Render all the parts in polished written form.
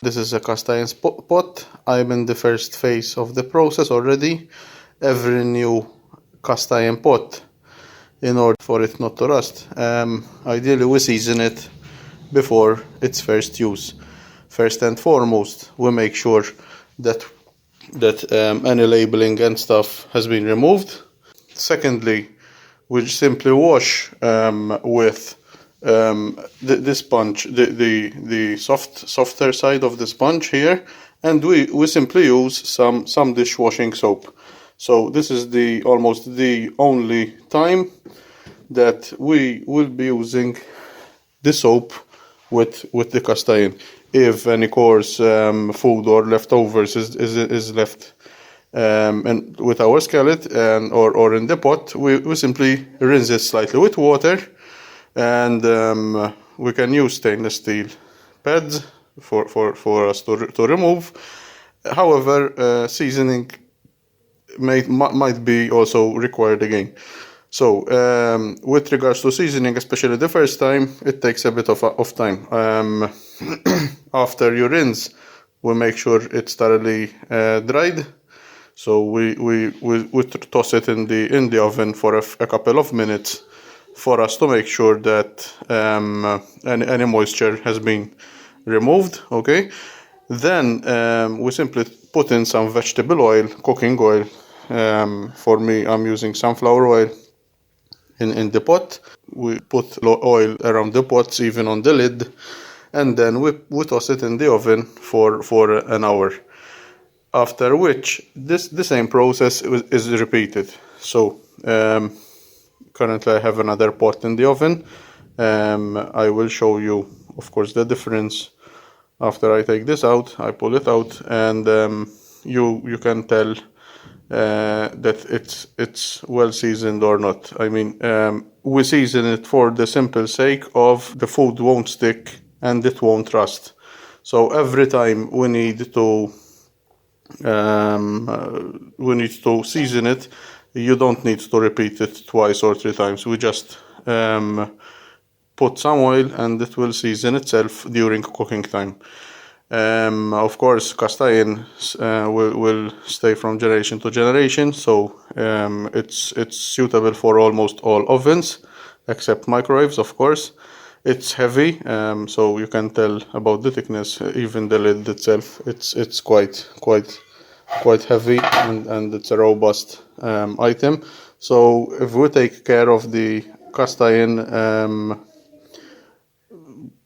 This is a cast iron pot. I'm in the first phase of the process already. Every new cast iron pot, in order for it not to rust, ideally we season it before its first use. First and foremost, we make sure that any labeling and stuff has been removed. Secondly, we simply wash with the sponge, the softer side of the sponge here, and we simply use some dishwashing soap. So this is almost the only time that we will be using the soap with the cast iron. If any coarse food or leftovers is left and with our skillet or in the pot, we simply rinse it slightly with water, and we can use stainless steel pads for us to remove. However, seasoning might be also required again. So with regards to seasoning, especially the first time, it takes a bit of time. After you rinse, we make sure it's thoroughly dried. So we toss it in the oven for a couple of minutes for us to make sure that any moisture has been removed. Okay, then we simply put in some vegetable oil, cooking oil. For me, I'm using sunflower oil in the pot. We put oil around the pots, even on the lid, and then we toss it in the oven for an hour. After which, the same process is repeated. So currently I have another pot in the oven. I will show you, of course, the difference after I take this out. I pull it out, and you can tell that it's well seasoned or not. I mean, we season it for the simple sake of the food won't stick and it won't rust. So every time we need to season it, you don't need to repeat it twice or 3 times. We just put some oil and it will season itself during cooking time. Of course, cast iron will stay from generation to generation, so it's suitable for almost all ovens except microwaves, of course. It's heavy, so you can tell about the thickness. Even the lid itself, it's quite heavy, and it's a robust item. So if we take care of the cast iron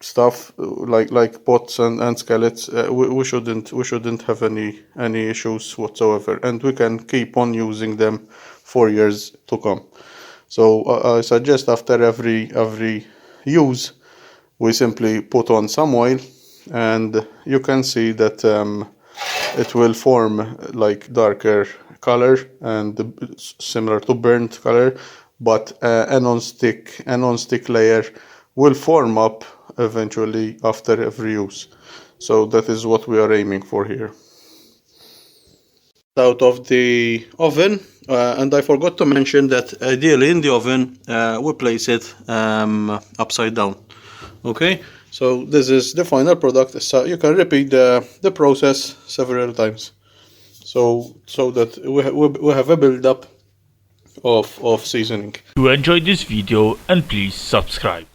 stuff like pots and skillets, we shouldn't have any issues whatsoever, and we can keep on using them for years to come. So I suggest after every use, we simply put on some oil, and you can see that it will form like darker color and similar to burnt color, but a non-stick layer will form up eventually after every use. So that is what we are aiming for here. Out of the oven, and I forgot to mention that ideally in the oven we place it upside down. Okay, so this is the final product. So you can repeat the process several times, so that we have a build up of seasoning. You enjoyed this video, and please subscribe.